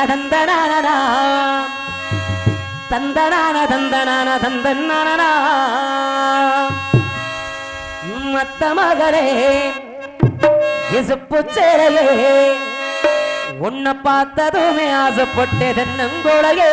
தந்தனானா தந்தனான தந்தனான தந்தனானா மத்த மகளே இசுப்பு சேலையே உன்னை பார்த்ததுமே ஆசைப்பட்டே தென்னங்கோளையே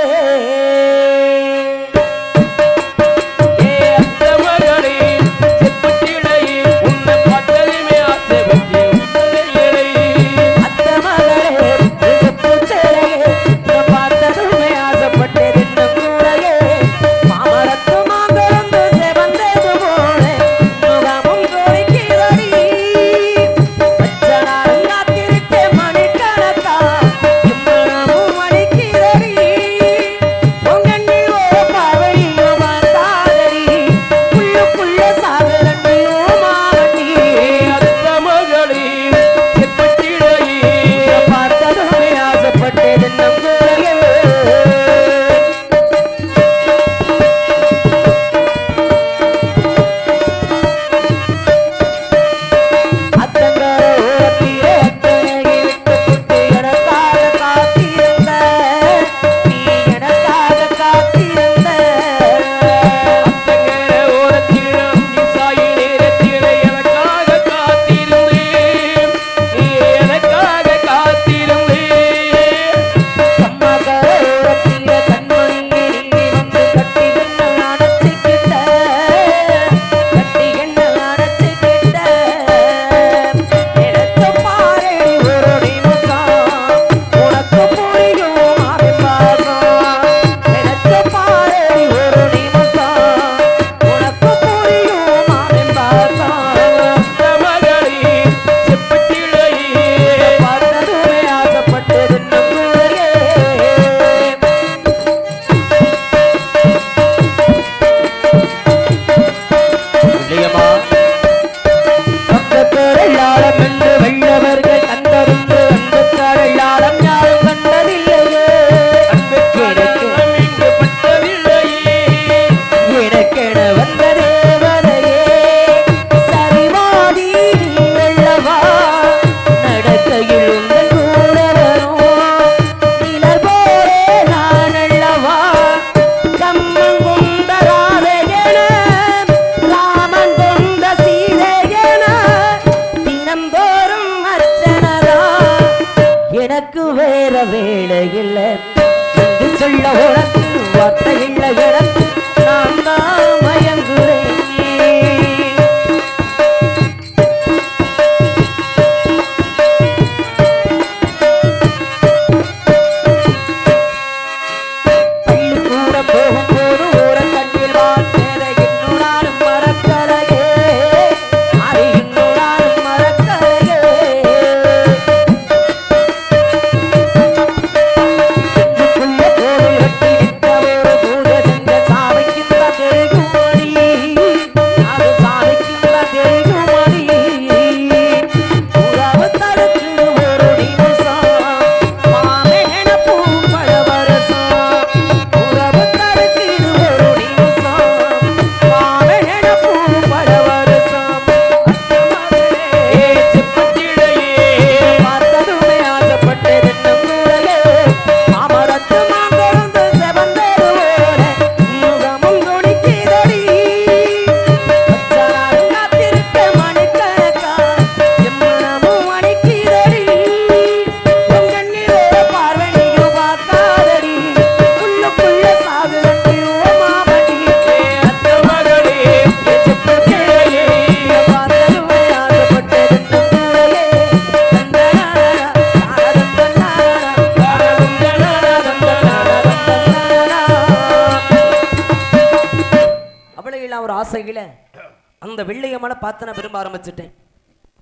அந்த வெள்ளையமான பாத்தன விரும்ப ஆரம்பிச்சிட்டேன்.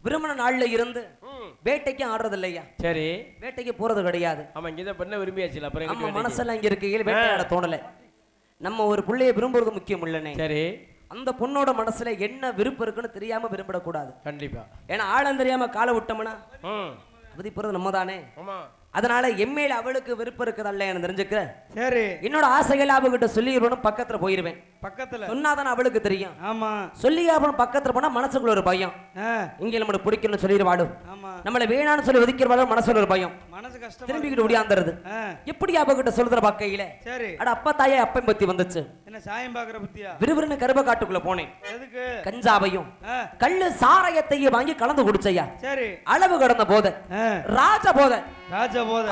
விரும்பின நாள்ல இருந்து வேட்டைக்கு ஆடுறது இல்லையா? சரி, வேட்டைக்கு போறது கிடையாது. ஆமா, இங்க பண்ண விரும்பியாச்சு. அப்புறம் நம்ம மனசெல்லாம் இங்க இருக்கையில் வேட்டையாட தோணல. நம்ம ஒரு புள்ளைய விரும்புறது முக்கியம் இல்லனே. சரி, அந்த பொண்ணோட மனசுல என்ன விருப்பம் இருக்குன்னு தெரியாம விரும்பிட கூடாது. கண்டிப்பா. ஏன்னா ஆழம் தெரியாம காலை விட்டோம்னா பதி போறது நம்ம தானே. அதனால எம்மேல அவளுக்கு விருப்பம் இருக்குதல்ல எனக்கு தெரிஞ்சுக்க. சரி, என்னோட ஆசைகளை அவகிட்ட சொல்லிடுவேன். பக்கத்துல போயிருவேன். பக்கத்துல சொன்னாதானே அவளுக்கு தெரியும். ஆமா சொல்லி அப்புறம் பக்கத்துல போனா மனசுக்குள்ள ஒரு பயம். இங்க நம்மளுக்கு பிடிக்கணும்னு சொல்லிடுவாடு, நம்மள வேணான்னு சொல்லி ஒதுக்கிறவாடு மனசுல ஒரு பயம், மனசு கஷ்டம் திரும்பிக்கிட்டு ஓடியாந்துருது. எப்படி அவகிட்ட சொல்ற பக்கையில சரி அட அப்பா தாயே அப்பம் பத்தி வந்துச்சு. என்ன சாயம் பாக்குற பத்தியா? விறுவிறுன்னு கருப காட்டுக்குள்ள போனேன். எதுக்கு? கஞ்சாவையும் கள்ளு சாராயத்தையும் வாங்கி கலந்து குடிச்சையா. சரி அளவு கடந்த போதை, ராஜ போதை,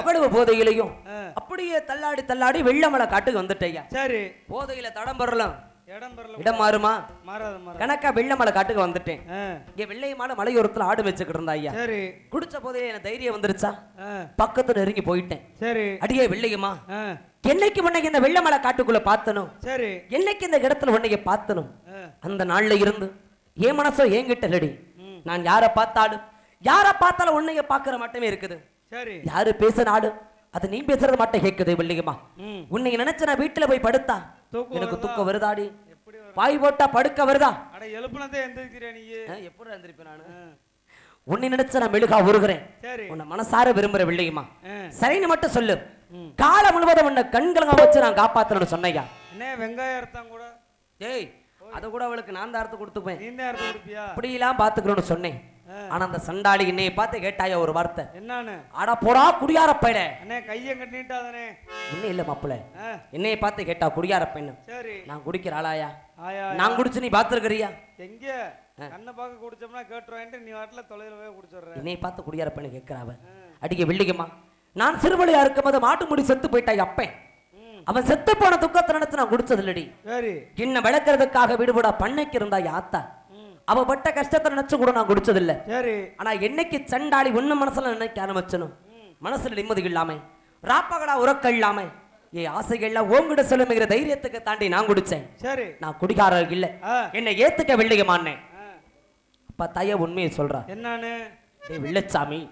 அவ்வளவு போதையிலையும் அப்படியே தள்ளாடி தள்ளாடி வெள்ளமலை காட்டுக்கு வந்துட்டேயா. சரி போதையில தடம் பெறலாம், இடம் மாறுமா? கணக்கா வெள்ளமலை காட்டுக்கு வந்துட்டேன். இங்க வெள்ளையமான மலையோரத்துல ஆடு வச்சுக்கிட்டு இருந்தா ஐயா. சரி குடிச்ச போதையில எனக்கு தைரியம் வந்துருச்சா, பக்கத்துல நெருங்கி போயிட்டேன். சரி அடியே வெள்ளையம்மா, என்னைக்கு உன்னைக்கு இந்த வெள்ளமலை காட்டுக்குள்ள பார்த்தனும், சரி என்னைக்கு இந்த இடத்துல உன்னைய பார்த்தனும், அந்த நாள்ல இருந்து என் மனசோ என்கிட்ட இல்லடி. நான் யார பார்த்தாலும் உன்னைய பாக்குற மட்டுமே இருக்குது. சரி யாரு பேசினாலும் அது நீ பேசுறது மட்டும் கேக்குது வெள்ளையம்மா. உன்னை நினைச்ச நான் வீட்டுல போய் படுத்தா எனக்கு தூக்கம் வருதாடி, பாய் போட்டா படுக்க வருதா? எப்படி எந்திரிப்பேன் நானு? உன்னை நினைச்ச நான் மெழுகா உருகிறேன், உன்னை மனசார விரும்புற வெள்ளையம்மா. சரின்னு மட்டும் சொல்லு, காலம் முழுவதும் உன்னை கண்களை வச்சு நான் காப்பாத்தணும்னு சொன்னையா. என்ன வெங்காயம் அர்த்தம் கூட? ஏய் அத கூட அவளுக்கு நான் தான் அர்த்தம் கொடுத்துப்பேன், இப்படி எல்லாம் பாத்துக்கிறோம்னு சொன்னேன். ஆனா அந்த சண்டாளி என்னைய பார்த்து கேட்டாயா ஒரு வார்த்தை, என்னன்னு? அட போடா குடியார பையனே. அண்ணே கைய கட்டிட்டாதனே. இன்னும் இல்ல மாப்பிள, என்னைய பார்த்து கேட்டா குடியார பையன். சரி நான் குடிக்கிற ஆளாயா? நான் குடிச்சு நீ பாத்துக்கறியா? எங்க கண்ண பாக்க குடிச்சோம்னா கேட்றேன்ட்டு நீ வாட்ல தொலைல போய் குடிச்சறற. என்னைய பார்த்து குடியார பையன் கேக்குறாவ. அடிக்க வெள்ளிகம்மா, நான் சிறுவளையா இருக்கும்போது மாட்டு முடி செத்து போயிட்டாய் அப்பே. அவன் செத்து போன துக்கத்தை நினைச்சு நான் குடிச்சது இல்லடி. சரி என்ன விளக்குறதுக்காக வீடுபடா பண்ணைக்கு இருந்தா ஆத்தா, அவ பட்ட கஷ்டத்தை நினைச்சு கூட நான் குடிச்சதில்ல. சரி ஆனா என்னைக்கு சண்டாளி ஒண்ணு மனசுல நினைக்க ஆரம்பிச்சனும், மனசுல நிம்மதி இல்லாம ராப்பகலா உறக்க இல்லாம என் ஆசைகள்லாம் ஓங்கிட சொல்லுங்கிற தைரியத்துக்கு தாண்டி நான் குடிச்சேன். சரி நான் குடிகாரர் இல்ல, என்னை ஏத்துக்க வெள்ளையமானே. அப்பா தாய உண்மையை சொல்றா. என்னன்னு? டேய் வெள்ளச்சாமி,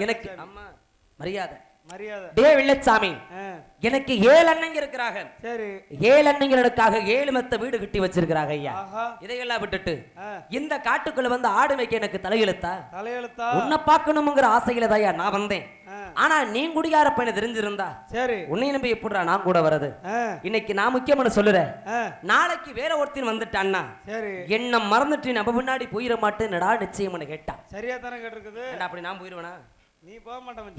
எனக்கு அம்மா மரியாதை டே வெள்ளச்சாமி, எனக்கு 7 அண்ணங்க இருக்கிறாங்க. சரி 7 அண்ணங்களுக்காக 7 மெத்த வீடு கட்டி வச்சிருக்கிறாங்க ஐயா. இதையெல்லாம் விட்டுட்டு இந்த காட்டுக்குள்ள வந்து ஆடு வைக்க எனக்கு தலையெழுத்தா? உன்னை பார்க்கணும்ங்கிற ஆசையில தாயா நான் வந்தேன். ஆனா நீ குடியார பையனை தெரிஞ்சிருந்தா சரி உன்னை நம்பி எப்படிடா நான் கூட வரது? இன்னைக்கு நான் முக்கியமான சொல்லுறேன், நாளைக்கு வேற ஒருத்தன் வந்துட்டான்னா என்ன மறந்துட்டு நம்ம முன்னாடி போயிட மாட்டேன்டா நிச்சயம்னு கேட்டா. சரியா தானே கேட்டிருக்குது. அப்படி நான் போயிருவேனா?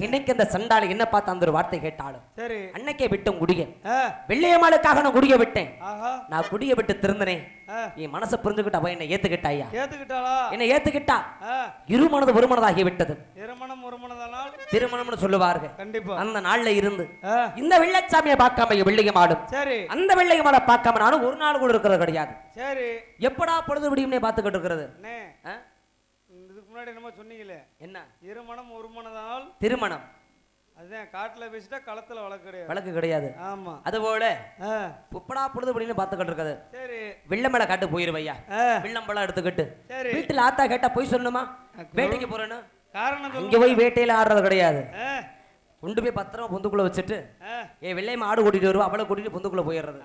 இன்னைக்கு அந்த சண்டாளி என்ன பார்த்து அந்த ஒரு வார்த்தை கேட்டாலும் சரி அன்னைக்கே விட்டோம் குடிய. வெள்ளையம்மாளுக்காக நான் குடிய விட்டேன். நான் குடிய விட்டு திருந்தனேன், என் மனசை புரிஞ்சுக்கிட்ட அவ என்ன ஏத்துக்கிட்டாயா? என்ன ஏத்துக்கிட்டா இருமனது ஒரு மனதாகி விட்டது. திருமணம்னு சொல்லுவார்கள். அந்த நாள்ல இருந்து இந்த வெள்ளச்சாமியை பார்க்காம வெள்ளையம்மாடும், அந்த வெள்ளையம்மாளை பார்க்காம நானும் ஒரு நாள் கூட இருக்கிறது கிடையாது. சரி எப்படா பொழுது விடியும்னே பார்த்துக்கிட்டு இருக்கிறது. என்னமோ சொன்னீங்களே என்ன? இருமணம் ஒரு மனதால் திருமணம். அதுதான் காட்டுல பேசிட்டா களத்துல வழக்கு கிடையாது. ஆமா அதுபோல புப்படா பொழுது அப்படின்னு பாத்துக்கிட்டு இருக்காது. சரி வெள்ளமலை காட்டு போயிருவையா, வெள்ளம்பழம் எடுத்துக்கிட்டு வீட்டுல ஆத்தா கேட்டா போய் சொல்லணுமா? வேட்டைக்கு போறேன்னு காரணம் இங்க போய் வேட்டையில ஆடுறது கிடையாது. கொண்டு போய் பத்திரமா பொந்துக்குள்ள வச்சுட்டு வெள்ளையம்மா ஆடு கூட்டிட்டு வருவா, அவளை கூட்டிட்டு பொந்துக்குள்ள போயிடுறது.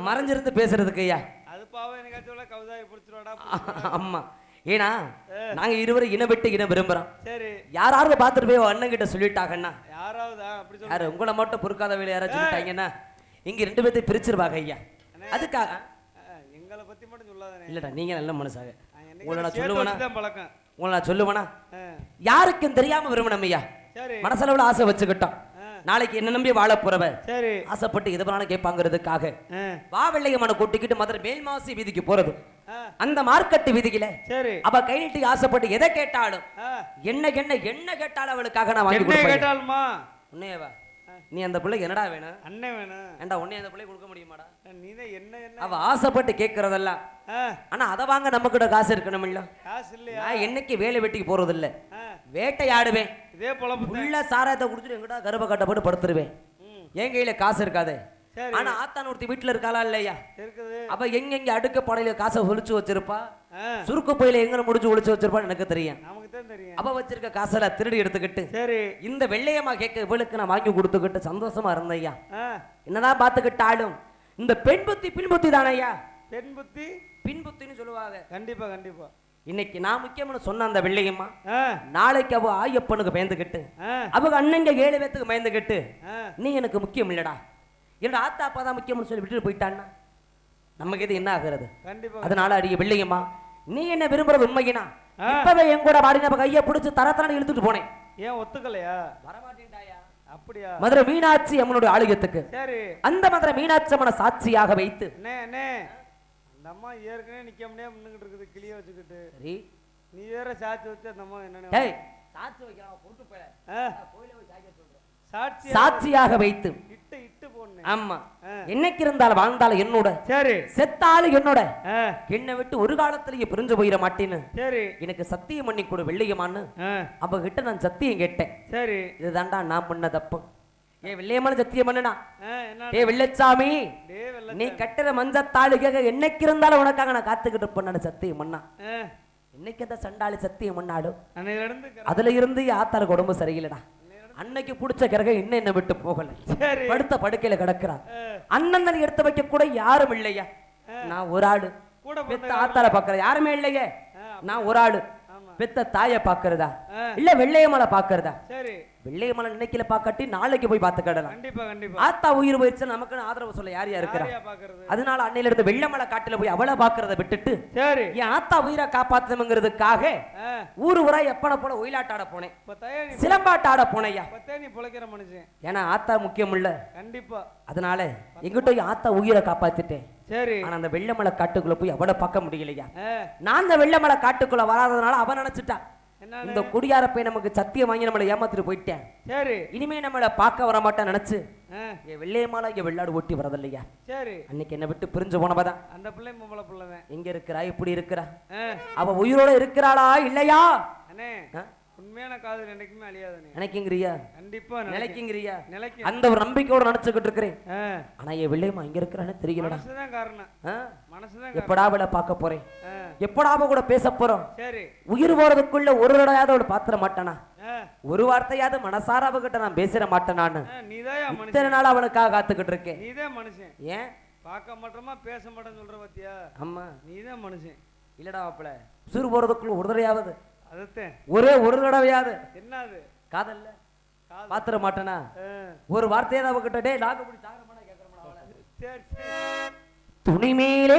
மறைஞ்சிருந்து பேசுறதுக்கு ஐயா. ஆமா ஏன்னா நாங்க இருவரும் இன விட்டு இன விரும்புறோம். சரி யாராவது பாத்துட்டு போய் அண்ணன் கிட்ட சொல்லிட்டாங்கன்னா, யாரு உங்களை மட்டும் பொறுக்காத வேலை யாராவது சொல்லிட்டாங்கன்னா இங்க 2 பேர்த்தையும் பிரிச்சிருவாங்க ஐயா. அதுக்காக எங்களை பத்தி மட்டும் சொல்லாதே. இல்லடா நீங்க நல்ல மனுஷாக, உங்களை நான் சொல்லுவேனா யாருக்கும் தெரியாம விரும்பணும் ஐயா. மனசளவுல ஆசை வச்சுக்கிட்டோம், நாளைக்கு என்ன நம்பி வாழ போறவ ஆசைப்பட்டு எது பண்ணாலும் கேட்பாங்கிறதுக்காக வா வெள்ளையம்மனை கூட்டிக்கிட்டு மதுரை மேல்மாசி வீதிக்கு போறது. அந்த மார்க்கெட் வீதியில அவ கை நீட்டி ஆசைப்பட்டு எதை கேட்டாலும் என்ன கேட்டாலும் அவளுக்காக நான் வாங்கி கொடுப்பேன். உன்னையவா நீ அந்த பிள்ளைக்கு என்னடா வேணும்? அண்ணன் வேணும். ஏண்டா உன்னை அந்த பிள்ளை கொடுக்க முடியுமாடா? நீதான் என்ன அவ ஆசைப்பட்டு கேட்கறதெல்லாம். ஆனா அதை வாங்க நம்ம கிட்ட காசு இருக்கணும் இல்ல? காசு இல்லையா? நான் என்னைக்கு வேலை வெட்டிக்கு போறது இல்ல, வேட்டையாடுவேன். இதே போல உள்ள சாராயத்தை குடிச்சிட்டு எங்கடா கருப்பை கட்ட போட்டு படுத்துருவேன். என் கையில காசு இருக்காது. ஆனா ஆத்தான் ஒருத்தி வீட்டுல இருக்காளா இல்லையா? இருக்குது. அப்ப எங்க அடுக்க படையில காசை ஒளிச்சு வச்சிருப்பா, சுருக்கு போயில எங்க முடிச்சு ஒளிச்சு வச்சிருப்பான்னு எனக்கு தெரியும். அப்ப வச்சிருக்க காசெல்லாம் திருடி எடுத்துக்கிட்டு சரி இந்த வெள்ளையம்மா கேட்க இவளுக்கு நான் வாங்கி கொடுத்துக்கிட்டு சந்தோஷமா இருந்தையா. என்னதான் பாத்துக்கிட்டாலும் இந்த பெண் புத்தி பின் புத்தி தானையா. பெண் புத்தி பின் புத்தின்னு சொல்லுவாங்க. கண்டிப்பா கண்டிப்பா. இன்னைக்கு நான் முக்கியமான சொன்ன அந்த வெள்ளையம்மா நாளைக்கு அவ ஆயப்பனுக்கு பயந்துகிட்டு அவங்க அண்ணங்க 7 பேத்துக்கு பயந்துகிட்டு நீ எனக்கு முக்கியம் இல்லடா, என்னோட ஆத்தா அப்பா தான் முக்கியம்னு சொல்லி விட்டுட்டு போயிட்டான்னா நமக்கு இது என்ன ஆகுறது? கண்டிப்பா. அதனால அடிய வெள்ளையம்மா, நீ என்ன விரும்புறது உண்மையினா இப்பவே என் கூட பாடி நம்ம கையை பிடிச்சு தரத்தரன்னு இழுத்துட்டு போனேன். ஏன் ஒத்துக்கலையா? வரமாட்டேன்டாயா? அப்படியா? மதுரை மீனாட்சி அம்மனுடைய ஆலயத்துக்கு சரி அந்த மதுரை மீனாட்சி அம்மனை சாட்சியாக வைத்து அந்த அம்மா ஏற்கனவே நிக்க முடியாம நின்னுகிட்டு இருக்குது கிளிய வச்சுக்கிட்டு. சரி நீ வேற சாட்சி வச்சு அந்த அம்மா என்னன்னு சாட்சி வைக்கலாம் பொறுத்து போயில கோயில போய் சாட்சி சொல்றேன். சாட்சியாக வைத்து இட்டு போன்னு. ஆமா என்னைக்கு இருந்தாலும் வாழ்ந்தாலும் என்னோட சரி செத்தாலும் என்னோட என்னை விட்டு ஒரு காலத்திலேயே பிரிஞ்சு போயிட மாட்டேன்னு சரி எனக்கு சத்தியம் பண்ணி கொடு வெள்ளையம்மான்னு அவ கிட்ட நான் சத்தியம் கேட்டேன். சரி இதுதான்டா நான் பண்ண தப்பு. ஏ வெள்ளையம்மான சத்தியம் பண்ணுனா ஏ வெள்ளச்சாமி நீ கட்டுற மஞ்சத்தாளுக்காக என்னைக்கு இருந்தாலும் உனக்காக நான் காத்துக்கிட்டு பண்ண சத்தியம் பண்ணா இன்னைக்கு அந்த சண்டாளி சத்தியம் பண்ணாடும் அதுல இருந்து ஆத்தாளுக்கு உடம்பு சரியில்லடா. அன்னைக்கு புடிச்ச கிரக இன்னும் என்ன விட்டு போகல படுத்த படுக்கையில கிடக்குறான். அண்ணன் எடுத்து வைக்க கூட யாரும் இல்லையா. நான் ஒரு ஆளு பெத்த ஆத்தால பாக்குற யாருமே இல்லையே. நான் ஒரு ஆளு பெத்த தாய பாக்குறதா இல்ல வெள்ளையமலை பாக்குறதா? வெள்ளையமலை நினைக்கல பாக்காட்டி நாளைக்கு போய் பாத்துக்கிடலாம். ஆத்தா உயிர் போயிடுச்சு நமக்குன்னு ஆதரவு சொல்ல யார் இருக்கிறா? அதனால அன்னையில இருந்து வெள்ளைமலை காட்டுல போய் அவளை பாக்குறத விட்டுட்டு என் ஆத்தா உயிரை காப்பாத்தணுங்கிறதுக்காக ஊரு ஊரா எப்பன போல ஒயிலாட்டாட போனேன், சிலம்பாட்டாட போனையா. ஏன்னா ஆத்தா முக்கியம் இல்ல. கண்டிப்பா அதனால எங்கிட்ட ஆத்தா உயிரை காப்பாத்திட்டேன். சரி ஆனா அந்த வெள்ளைமலை காட்டுக்குள்ள போய் அவளை பார்க்க முடியலையா. நான் அந்த வெள்ளைமலை காட்டுக்குள்ள வராதனால அவன் நினைச்சிட்டா இந்த குடியார போய் நமக்கு சத்தியம் வாங்கி நம்மளை ஏமாத்திட்டு போயிட்டேன். சரி இனிமே நம்மள பார்க்க வர மாட்டேன் நினைச்சு வெள்ளையம்மால இங்க வெள்ளாடு ஓட்டி வரதில்லையா. சரி அன்னைக்கு என்ன விட்டு பிரிஞ்சு போனவதான் அந்த பிள்ளை பொம்பளை பிள்ளைதான் எங்க இருக்கிறா எப்படி இருக்கிறா? அவ உயிரோட இருக்கிறாளா இல்லையா? உண்மையான காதல் என்னைக்குமே அழியாது நினைக்கிறியா? கண்டிப்பா நினைக்கிறியா? அந்த ஒரு நம்பிக்கையோட நினைச்சுக்கிட்டு இருக்கிறேன். ஆனா என் வெள்ளையம்மா இங்க இருக்கிறான்னு தெரியலடா. மனசுதான் காரணம். மனசுதான் எப்படா அவளை பார்க்க போறேன், எப்படா அவ கூட பேச போறோம். சரி உயிர் போறதுக்குள்ள ஒரு தடவையாவது அவளை பாத்திர மாட்டானா, ஒரு வார்த்தையாவது மனசார அவகிட்ட நான் பேசிட மாட்டேனான்னு இத்தனை நாள் அவளுக்காக காத்துக்கிட்டு இருக்கேன். நீதான் மனுஷன். ஏன் பார்க்க மாட்டோமா பேச மாட்டேன்னு சொல்ற பாத்தியா? ஆமா நீதான் மனுஷன் இல்லடா. அப்பல உயிர் போறதுக்குள்ள ஒரு தடவையாவது ஒரே ஒரு தடவையாவது என்னது காதல்ல பாத்திர மாட்டேனா ஒரு வார்த்தையாவது அவகிட்ட டே நாக்கு பிடி சாகரமான கேக்குறமா துணி மேலே